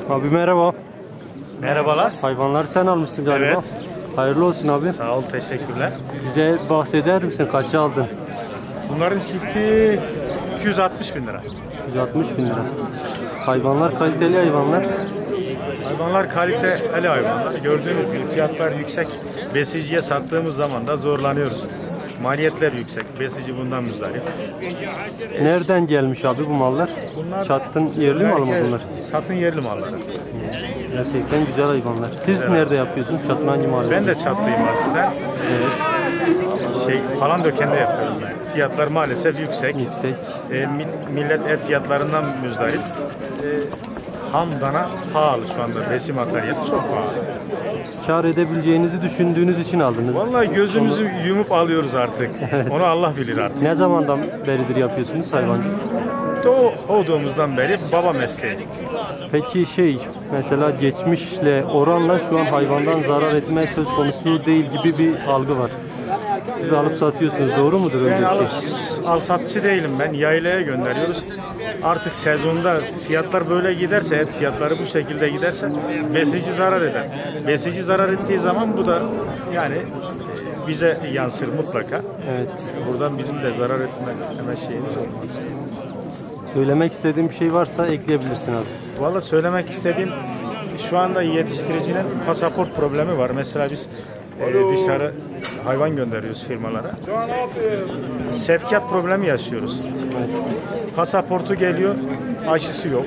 Abi merhaba. Merhabalar. Hayvanları sen almışsın galiba. Evet. Hayırlı olsun abi. Sağ ol, teşekkürler. Bize bahseder misin? Kaça aldın? Bunların çifti 260 bin lira. 160 bin lira. Hayvanlar kaliteli hayvanlar. Hayvanlar kaliteli hayvanlar. Gördüğünüz gibi fiyatlar yüksek. Besiciye sattığımız zaman da zorlanıyoruz. Maliyetler yüksek. Besici bundan müzdarip. Nereden gelmiş abi bu mallar? Bunlar Çattın yerli malı mı bunlar? Satın yerli malları. Gerçekten güzel hayvanlar. Siz nerede yapıyorsunuz? Çatın hangi mahallede? Ben de çatlıyım aslında. Falan dökende yapıyorum ben. Fiyatlar maalesef yüksek. Yüksek. Millet et fiyatlarından müzdarip. Ham dana pahalı şu anda. Besi materyali çok pahalı. Kar edebileceğinizi düşündüğünüz için aldınız. Vallahi gözümüzü yumup alıyoruz artık. Evet. Onu Allah bilir artık. Ne zamandan beridir yapıyorsunuz hayvancılık? Doğduğumuzdan beri baba mesleği. Peki mesela geçmişle oranla şu an hayvandan zarar etme söz konusu değil gibi bir algı var. Siz alıp satıyorsunuz, doğru mudur öyle Ben bir şey? alsatçı değilim ben. Yaylaya gönderiyoruz. Artık sezonda fiyatlar böyle giderse, et fiyatları bu şekilde giderse besici zarar eder. Besici zarar ettiği zaman bu da yani bize yansır mutlaka. Evet. Buradan bizim de zarar etme şeyimiz olmaz. Söylemek istediğim bir şey varsa ekleyebilirsin abi. Vallahi söylemek istediğim şu anda yetiştiricinin pasaport problemi var. Mesela biz dışarı hayvan gönderiyoruz firmalara. Sevkiyat problemi yaşıyoruz. Pasaportu geliyor, aşısı yok.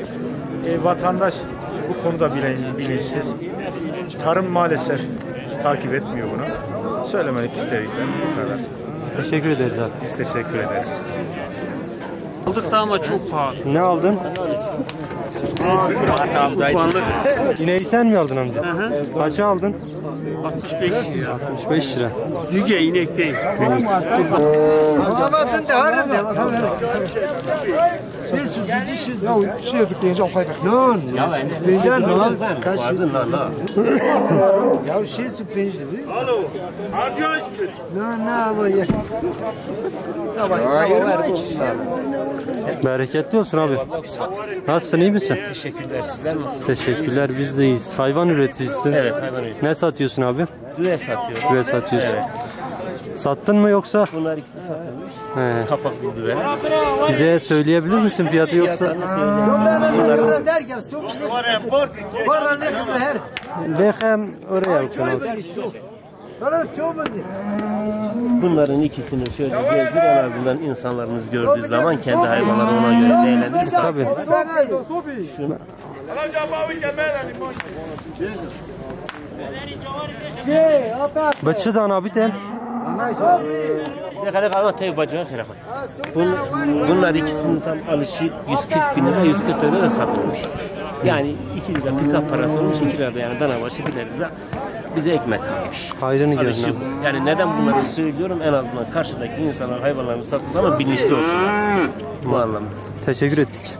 Vatandaş bu konuda bilinçsiz. Tarım maalesef takip etmiyor bunu. Söylemek istediklerim bu kadar. Teşekkür ederiz abi. Biz teşekkür ederiz. Aldık ama çok pahalı. Ne aldın? İneği sen mi aldın amca? Kaça aldın? 65 lira. 65 lira. Yüce inek değil. Bereketli olsun abi. Nasılsın, iyi misin? Teşekkürler. Sizler nasılsınız? Teşekkürler, biz de iyiyiz. Hayvan üreticisin. Evet, hayvan üreticisi. Ne satıyorsun abi? Düve satıyorum. Düve satıyorsun. Evet. Sattın mı yoksa? Bunlar ikisi satılmış. He. Kapaklı düveler. Bize söyleyebilir misin fiyatı yoksa? Lehem oraya bakın abi. Bunların ikisini şöyle gezdir, en azından insanlarımız gördüğü zaman kendi hayvanları ona göre değerlendirir. Tabii. Bıçıdan abi de. Ne kadar kalma tek bacına kere koy. Bunlar ikisinin tam alışı 140 bin lira, 140 lira da satılmış. Yani 2 lira pikap parası olmuş, 2 lira da yani dana başı 1 lira bize ekmek kalmış. Hayrını Alışı görün. bu. Yani neden bunları söylüyorum? En azından karşıdaki insanlar hayvanlarını sattığı zaman bilinçli olsunlar. Bu anlamda. Teşekkür ettik.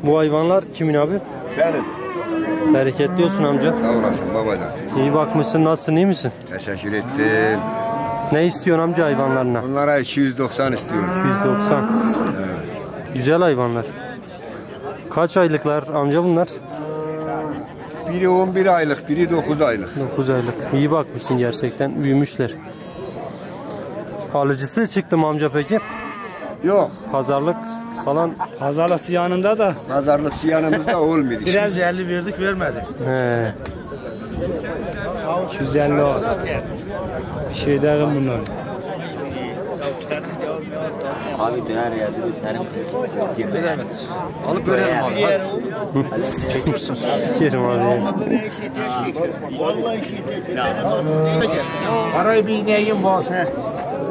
Bu hayvanlar kimin abi? Benim. Bereketli olsun amca. Sağ olasın babacan. İyi bakmışsın, nasılsın, iyi misin? Teşekkür ettim. Ne istiyorsun amca hayvanlarına? Bunlara 290 istiyorum. 290. Güzel hayvanlar. Kaç aylıklar amca bunlar? Biri 11 aylık, biri 9 aylık. 9 aylık. İyi bakmışsın gerçekten. Büyümüşler. Alıcısı çıktı mı amca peki? Yok. Pazarlık falan. Pazarlık yanında da Pazarlık yanımızda olmuyor. biraz 50 verdik vermedi. He. 250 o. Bir şey derim bunlar. Abi döner yazdı bir tane. Evet. Alıp görelim abi. Yerim abi. Parayı bir ineğim var.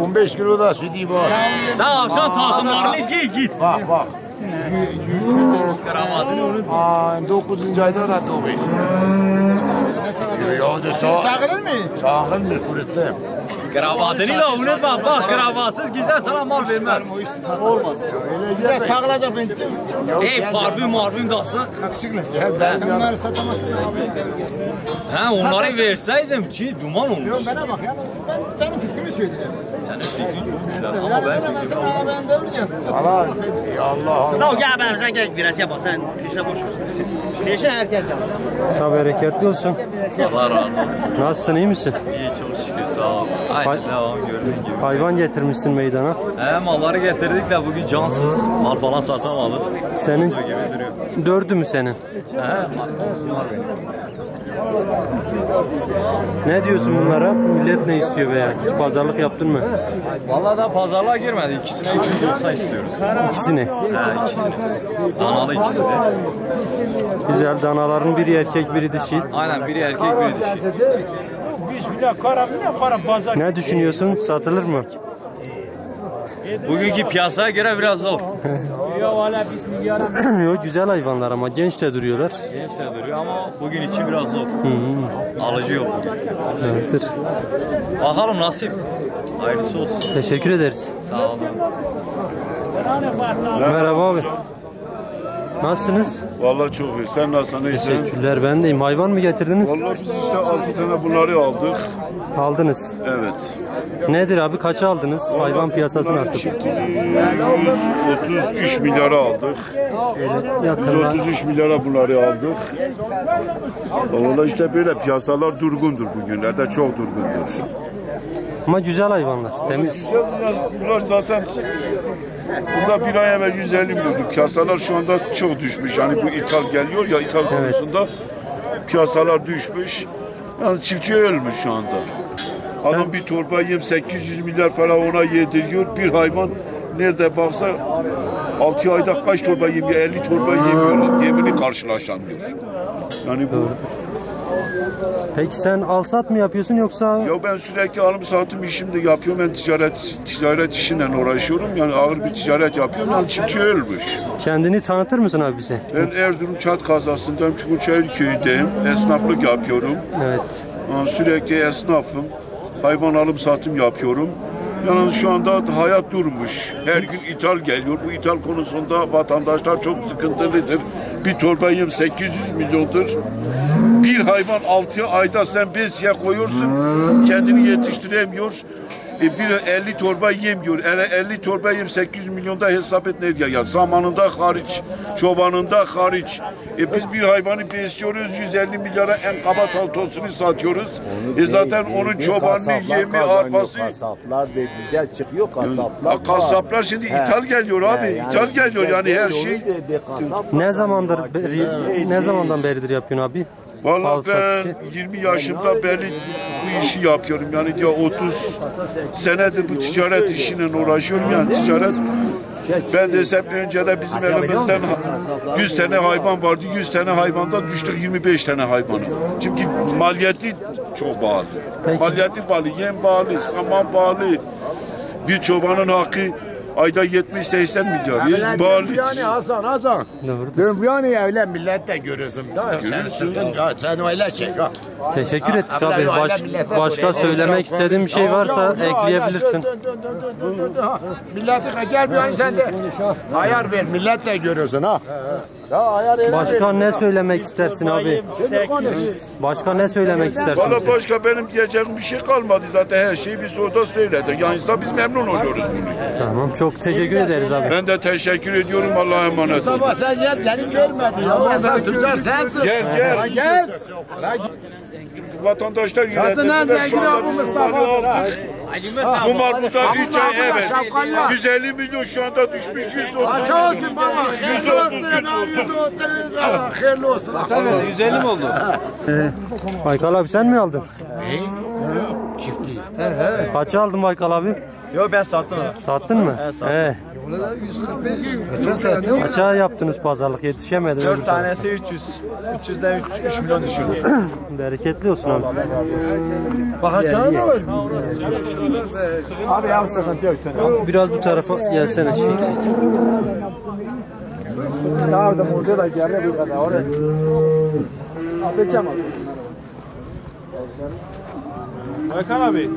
15 kilo da sütü var. Sağ ol, şu takımlarını giy git. Bak. 9. ayda da doğmuş. Sağılır mı? Sağılır mı? Kuruttım. Kravatını da unutma. Bak kravatsız güzel sana mal vermez. Bize sağlayacak ben. Ey parfüm dasın. Gel ben bunları satamazsın. Ha onları verseydim ki duman olmuş. Yok bana bak ya. Benim fikrimi söyleyeceğim. Senin fikrin çok güzel ama ben fikrim Sana ben devreceğim. Allah Allah. No gel ben sen gel biraz yap sen peşine boş. Peşine herkes gel. Ta bereketli olsun. Allah razı olsun. Nasılsın, iyi misin? İyi çok şükür sağ ol. Aynen devam gördüğün gibi. Hayvan getirmişsin meydana. Malları getirdik de bugün cansız. Mal falan satamadık. Senin Gibi duruyor. 4'ü mü senin? Ne diyorsun bunlara? Millet ne istiyor veya hiç pazarlık yaptın mı? Vallahi da pazarlığa girmedi. İkisine 290 istiyoruz. İkisini. İkisini. Danalı ikisi de. Güzel, danaların biri erkek biri dişi. Aynen biri erkek biri dişi. Ne düşünüyorsun? Satılır mı? Bugünkü piyasaya göre biraz zor. Yok, güzel hayvanlar ama genç de duruyorlar. Genç de duruyor ama bugün için biraz zor. Alıcı yok bugün. Doğrudur. Bakalım nasip. Hayırlısı olsun. Teşekkür ederiz. Sağ olun. Merhaba abi. Nasılsınız? Vallahi çok iyi. Sen nasılsın? İyisin? Teşekkürler, ben deyim. Hayvan mı getirdiniz? Vallahi işte 6 tane bunları aldık. Aldınız. Evet. Nedir abi? Kaça aldınız? Hayvan piyasası nasıl? 133 milyara aldık. Yakında 133 milyara bunları aldık. Vallahi işte böyle piyasalar durgundur bugünlerde. Çok durgundur. ama güzel hayvanlar. Temiz. Bunlar zaten burada bir ay evvel 150 milyondu. Piyasalar şu anda çok düşmüş. Yani bu ithal geliyor ya, ithal konusunda piyasalar düşmüş. Yani çiftçi ölmüş şu anda. Adam bir torba yem 800 milyar para ona yediriyor. Bir hayvan nerede baksa 6 ayda kaç torba yemiyor? 50 torba yemiyor. Yemini karşılaşamıyor. Yani bu. Peki sen alsat mı yapıyorsun yoksa? Ya ben sürekli alım satım işimde yapıyorum. Ben ticaret işiyle uğraşıyorum. Yani ağır bir ticaret yapıyorum. Yani çiftçi ölmüş. Kendini tanıtır mısın abi bize? Ben Erzurum Çat Kazası'ndayım. Çukurçayır köyündeyim. Esnaflık yapıyorum. Evet. Yani sürekli esnafım. Hayvan alım satım yapıyorum. Yani şu anda hayat durmuş. Her gün ithal geliyor. Bu ithal konusunda vatandaşlar çok sıkıntılıdır. Bir torba yem 800 milyondur. Bir hayvan 6 ayda sen besiye koyuyorsun. Kendini yetiştiremiyor. Bir 50 torba yemiyor. 50 torba yem 800 milyonda hesap et nereye ya? Zamanında hariç, çobanında hariç. Biz bir hayvanı besliyoruz 150 milyara en kaba taltosunu satıyoruz. Zaten onun çobanını, yemi, arpası. Kasaplar da bizde çıkıyor kasaplar. Kasaplar şimdi ithal geliyor abi. İthal geliyor yani her şey. Ne zamandan beridir yapıyorsun abi? Vallahi ben 20 yaşımda beri bu işi yapıyorum. Yani diyor 30 senedir bu ticaret işiyle uğraşıyorum. Yani ticaret ben desem önce de bizim elimizden 100 tane hayvan vardı. 100 tane hayvandan düştük 25 tane hayvana. Çünkü maliyeti çok pahalı. Maliyeti pahalı, yem pahalı, saman pahalı. Bir çobanın hakkı ayda 70-80 milyar. Yani Hasan. Doğru. Yani öyle millet de görürsün. Görürsün. Sen öyle çek. Teşekkür ettik abi. Başka söylemek istediğin bir şey varsa ekleyebilirsin. Milleti gel bir yani sen de ayar ver. Millet de görürsün ha. Başka ne söylemek istersin abi? Başka ne söylemek istersin? Valla başka benim diyeceğim bir şey kalmadı zaten her şeyi bir soruda söyledik. Yani biz memnun oluyoruz bunu. Tamam, çok teşekkür ederiz abi. Ben de teşekkür ediyorum, Allah'a emanet olun. Mustafa sen gel seni görmedin. Ama sen tüccar sensin. Gel. Gel. Vatandaşlar Kadına zengin abi Mustafa'dır ha. Bu mal burada 3 ay evet. 150 milyon şu anda düşmüş 130. Aşağı olsun baba. Hayırlı olsun. Hayırlı olsun. 150 mi oldu? Baykal abi sen mi aldın? Kaça aldın Baykal abi? Yok ben sattım abi. Sattın mı? Evet, sattım. Kaça yaptınız pazarlık? Yetişemediniz. 4 tanesi 300. 300'den 3 milyon düşürdü. Bereketli olsun abi. Bakacağım da var. Abi ya sıkıntı yok. Biraz bu tarafa gelsene. Daha da burada da gelme bu kadar. Oraya. Abi Kemal. Hakan abi.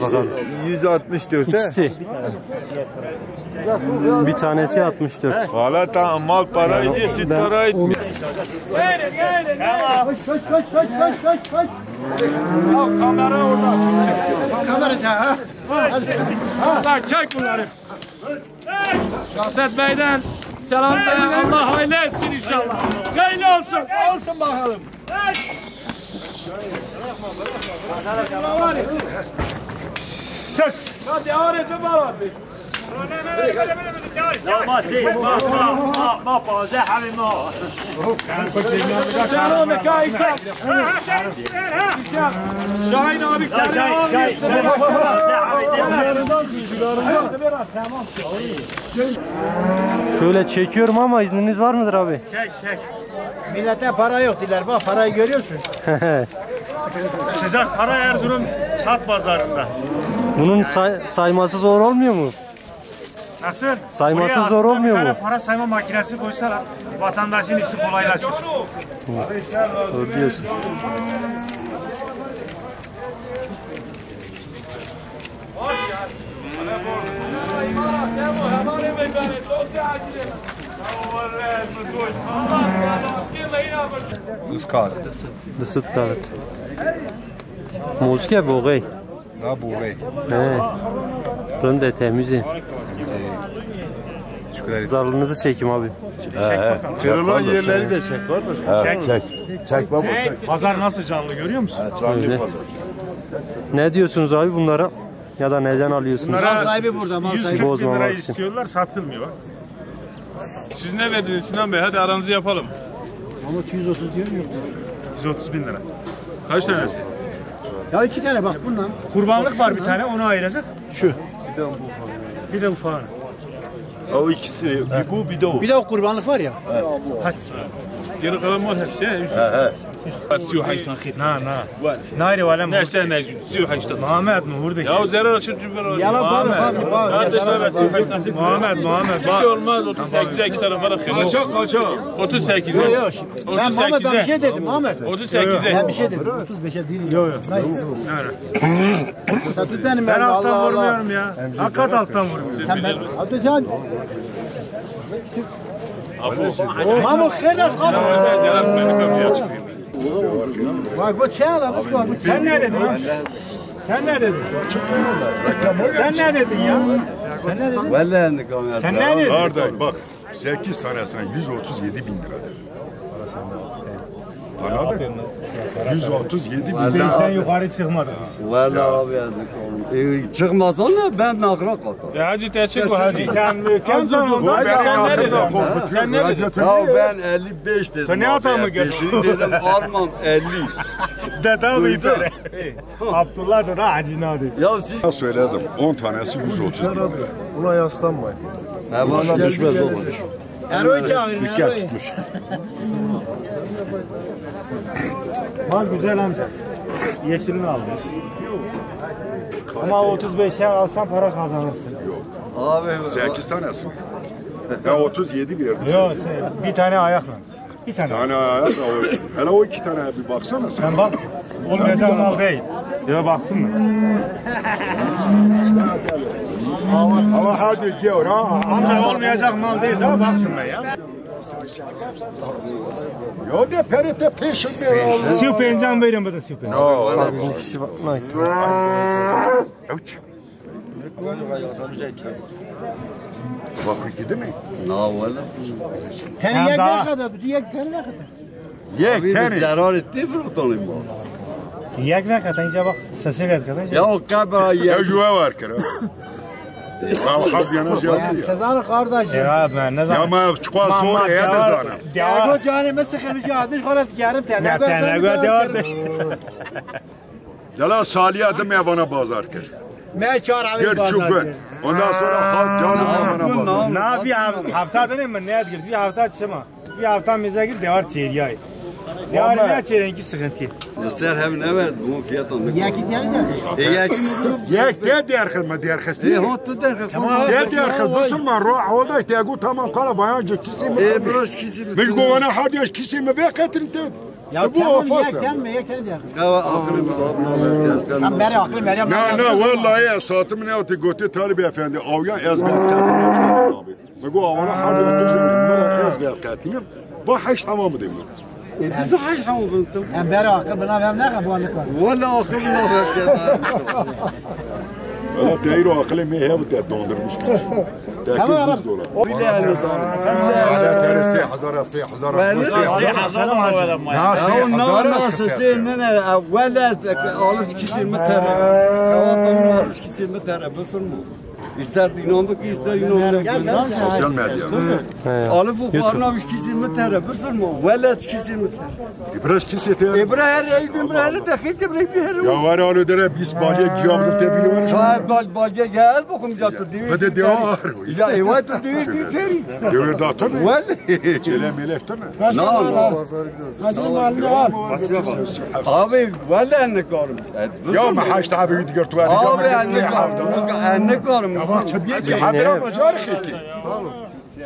Bakalım. 164. İkisi. Bir tanesi 64. Valla tamam mal paraydı, süt paraydı. Kamera orada. Kamera ha. Hadi çek bunları. Şahset Bey'den selam ve Allah hayırlı etsin inşallah. Hayırlı olsun. Olsun bakalım. Çek. Hadi ağrıtın var abi. ما فاز حبيبي ما Selamünaleyküm Ayşem. Şahin abi Şöyle çekiyorum ama izniniz var mıdır abi? Çek. Millete para yok diler. Bak parayı görüyorsun. Sıcak para Erzurum Çat pazarında. Bunun sayması zor olmuyor mu? Nasıl? Sayması Buraya zor olmuyor bir tane mu? para sayma makinesi koysalar vatandaşın işi kolaylaşır. Doğru diyorsun. Dısıt kağıt. Muzke boğay. Ne bu rey? He. Rında temizi. Şükür Zarlınızı çekeyim abi. Kırılan yerleri de çek kardeş. Çek baba çek. Pazar nasıl canlı görüyor musun? Öyle. Ne diyorsunuz abi bunlara? Ya da neden alıyorsunuz? Mal sahibi burada. 140 bin Bozmamak lira için. istiyorlar, satılmıyor bak. Siz ne verdiniz Sinan Bey? Hadi aranızı yapalım. Mahmut 130 diyor yok. 130 bin lira. Kaç tanesi? Ya 2 tane bak bundan. Kurbanlık var bir tane, onu ayıracak. Şu. Bir de bu falan. O ikisi. Bir bu bir de o. Bir de o kurbanlık var ya. Hadi. Geri kalan var hepsi. سيو حاجة خير. Na. Nayri valem. Ne işte ne? Siyo haçta. Muhammed mi buradaki? Ya zarar açıp cübber. Yalan bağlı. Kardeş ben Muhammed. bir şey olmaz. 38'e iki tarafa bırakın. Kaça? 38'e. Yok. Ben Muhammed bir şey dedim Muhammed. 38'e. Ben bir şey dedim. 35'e değil. Yok. Satı benim ben alttan vurmuyorum ya. Hakikat alttan vuruyorum. Sen ben. Abdülcan. Mahmut Kırlar kaldı. Bak bu çağla bu var. Sen ne dedin? Sen ne dedin? Sen ne dedin ya? Sen ne dedin? Vallahi kamera. Sen ne dedin? Kardeş bak 8 tanesine 137 bin lira dedi. Anladın? 137 bin lira. Sen yukarı çıkmadın. Vallahi abi yani. Çıkmazsan da ben nakra kaldım. Ya hacı teçhik bu hacı. Sen mükemmel sonunda. Sen ne dedin? Sen ne dedin? Ya ben 55 dedim. Ne hata mı Beşini dedim almam 50. Dede mıydı? Abdullah da acına adı. Ya siz Söyledim 10 tanesi 130 bin lira. buna yaslanmayın. Ha bana düşmez olmamış. Eroy çağırın. Dükkan tutmuş. Bak güzel amca. Yeşilini almış. Ama 35'e alsan para kazanırsın. Abi 8 tanesi. Ben 37 verdim. Yok bir tane ayakla. Bir tane. Yani hele o 2 tane bir baksana sen. Sen bak. Olmayacak mal değil. Ya baktın mı? Ama hadi gel ha. Amca olmayacak mal değil. Daha baktım ben ya. Ya de perite peşinde. Siu pencan verin bu da siu pencan. Bir kişi bakmayın. Bak gidi mi? ne valla. Teni yek ne kadar? Bu yek teni ne kadar? Ye Abi biz tane. zarar etti fırıktanıyım bu. Yek ne kadar? İnce bak. Sesi ne kadar? Ya o kabra ya. Tecrübe var kere. Ya hadi yana yaptı ya. Sezarı kardeş. Ya ben ne Ya zaman? ma çıkar sonra ya da zana. Ya bu canımı sıkılmış ya. Bir kadar yarım tane. Ya tane gördü. Yala Salih adım evana bazar ker. Ben çağırayım Ger çubuğu. Ondan sonra halk canım evana bazar. Ne yapayım? Hafta dedim mi? Ne edgir? Bir hafta çıkma. Bir hafta bize gir devar çeyreği. Yani ne çerenki sıkıntı? Nasıl hem evet bu fiyatın. Yakit yani mi? Yek de diğer kılma diğer kesti. Hotu der. Tamam. Diğer kılmasın mı? Ruh oldu işte bu tamam kala bayan kisi mi? Broş kisi. Bilgo ana hadi ya kisi mi be katırdı. Ya bu afası. Yakit diğer. Ya aklım babam. Ben beri aklım veriyorum. Ne vallahi ya saatimi ne atı götü Talip efendi. Avyan ezbet katırdı abi. Bilgo ana hadi götü ezbet katırdı. Bu haş tamamı değil mi? Bizi haş hamı buntum. Ben beri aklım bana ben ne kabuanlık var. Valla aklım ne var? Valla değil o akıllı mi hep de dondurmuş ki. $800. Bile yani Hala tersi hazara sey hazara. nasıl sen ne valla alıp kisin metre. Kavandan alıp kisin metre. Bu mu? İster inandık ister inanmadık. Sosyal medya. Alıp ufarnamış kisin metre. Bu mu? Valla kisin metre. İbraş kisiyeti. İbrahim İbrahim de hiç İbrahim. Ya var alı dere biz balya giyabdım tebili var. Şayet balya gel bakalım cattı değil. Hadi devar. Ya evet değil teri. Devir dağıtır mı? Valla. Çele meleftir mi? Abi valla ne karım. Ya ma haşt abi yudgar tuğani. Abi ne karım. Ama çabiyet ya haber ama jarı khiti.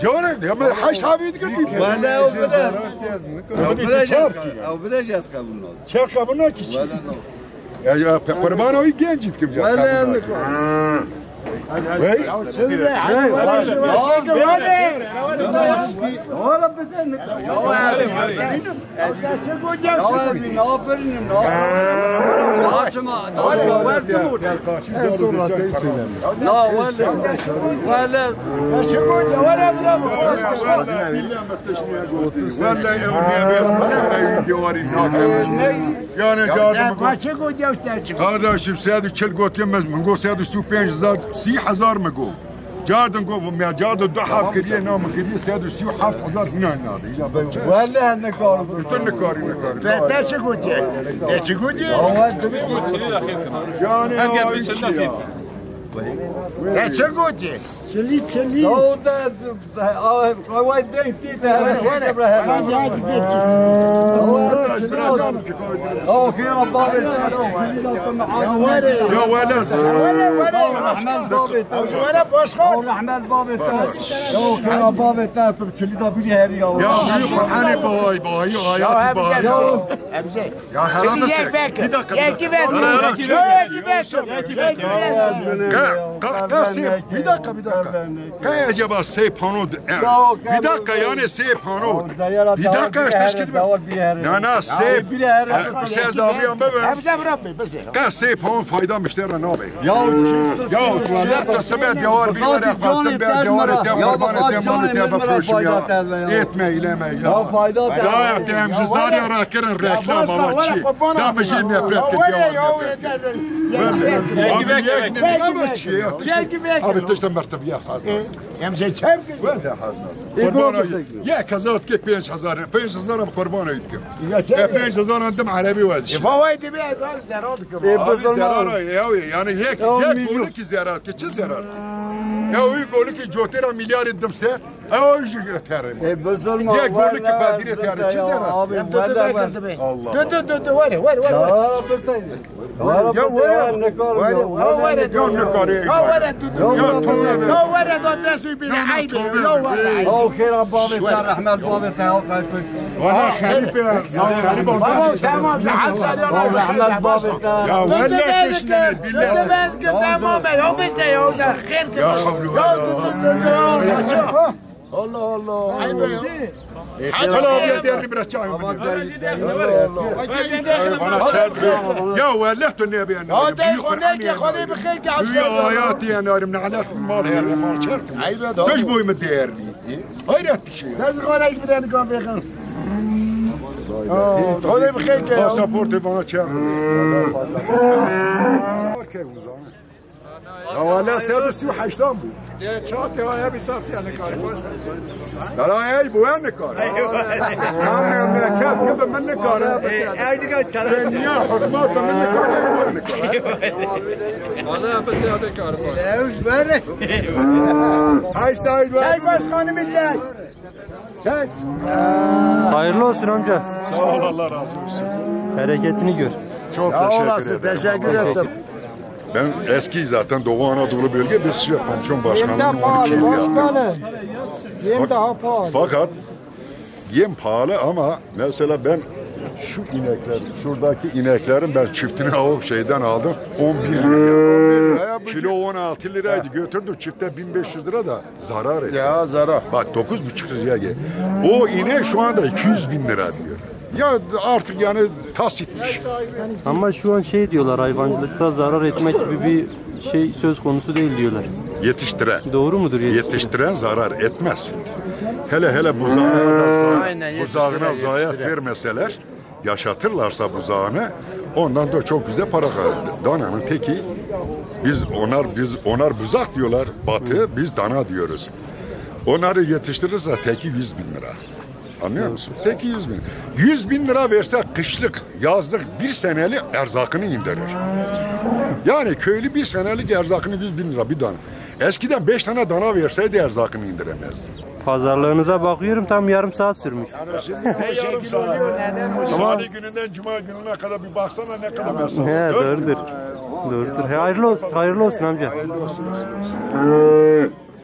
Jarı ya ma haşt abi yudgar bir. Valla o kadar. O kadar jat kabul. Çer kabul ki. Ya kurban o gencit kim ya. Valla ne karım. Vay. Oğlum bize ne? Kardeşim seydi çel götürmez mi? Go seydi su 5000 3000 mi go? Jardın go ya jardın da haf kediye nam kediye seydi su 7000 hina nadı. Valla ne karım. Bütün ne karı. Ne çıkıyor? Ne çıkıyor? Yani Ne çıkıyor? Çeli. O da vay denk değil. O ki abi ya velas. Rahman baba. Wala başka. Rahman baba. O ki baba tatlı çeli da bir her ya. Ya büyük hani bay hayat bay. Ya haram nasıl? Bir dakika. Bir dakika. Kaya acaba sey pano? Bir dakika yani sey pano. Bir dakika işte gidip. Na sey. Sen zabiyan bebe. Kaya sey pano fayda müşteri ne abi? Ya çiğ sebep diyor bir yere kalktım ben diyor kurban bafroşum ya. Etme ileme ya. Ya fayda ya temizler ya rakırın reklam amaçı. Damıcı nefret ediyor. Abi ne amaçı ya? Abi tıştan mertebe ya sazlar. Yemse çem. Ben de hazır. Kurban ya kazat ki 5000 5000 kurban ettim. 5000 andım Arabi vadiş. Favaid bir zarar zarar yani yek bunu ki zarar ki çiz zarar. Ya o yolu ki jotera milyar edimse o işi terim. Buzulma. Yek bunu ki badire terim çiz zarar. Abi valla Allah. Dur var. Ya var ne Allah Allah. Hala bir derdi biraz çay. Bana çarptı. Ya والله النبي انا هذا خلي بخير قاعد يا اياتي يا نار من علات المال يا ما شارك تجبوي مديرني غيرت شيء لازم وراك بدنا نكون في خن خلي بخير باسبورت bana çarp. Ya valla sen su haştan bu. Çatı var bir saat yani kardeş. لا اي بوين كار كان مكان كبه من كار اي قال الدنيا حكمات من كار وين كار والله بس هذا كار لا وش بره هاي سايد جاي بس خانم جاي Çek. Hayırlı olsun amca. Sağ ol, Allah razı olsun. Bereketini gör. Çok Teşekkür ederim. Ben eski zaten Doğu Anadolu bölge biz komisyon başkanlığının 12 yıl yaptım. Yem daha pahalı. Fakat yem pahalı ama mesela ben şu inekler, şuradaki ineklerin ben çiftini o şeyden aldım 11 lira. Kilo 16 liraydı götürdüm çifte 1500 lira da zarar etti. Ya zarar. Bak 9,5 liraya gel. O inek şu anda 200 bin lira diyor. Ya artık yani tasitmiş. Ama şu an şey diyorlar, hayvancılıkta zarar etmek gibi bir şey söz konusu değil diyorlar. Yetiştiren. Doğru mudur? Yetiştiren zarar etmez. Hele buzağına zayiat vermeseler, yaşatırlarsa buzağını, ondan da çok güzel para kazanır. Dananın teki, biz onar buzak diyorlar batı, biz dana diyoruz. Onları yetiştirirse teki 100 bin lira. Anlıyor musun? Teki 100 bin. 100 bin lira verse kışlık, yazlık bir senelik erzakını indirir. Yani köylü bir senelik erzakını 100 bin lira bir dana. Eskiden 5 tane dana verseydi erzakını indiremezdi. Pazarlığınıza bakıyorum tam yarım saat sürmüş. Ne yarım saat? Salı gününden cuma gününe kadar bir baksana ne kadar mesafe. He, doğrudur. Doğrudur. Hayırlı olsun amca. Hayırlı olsun.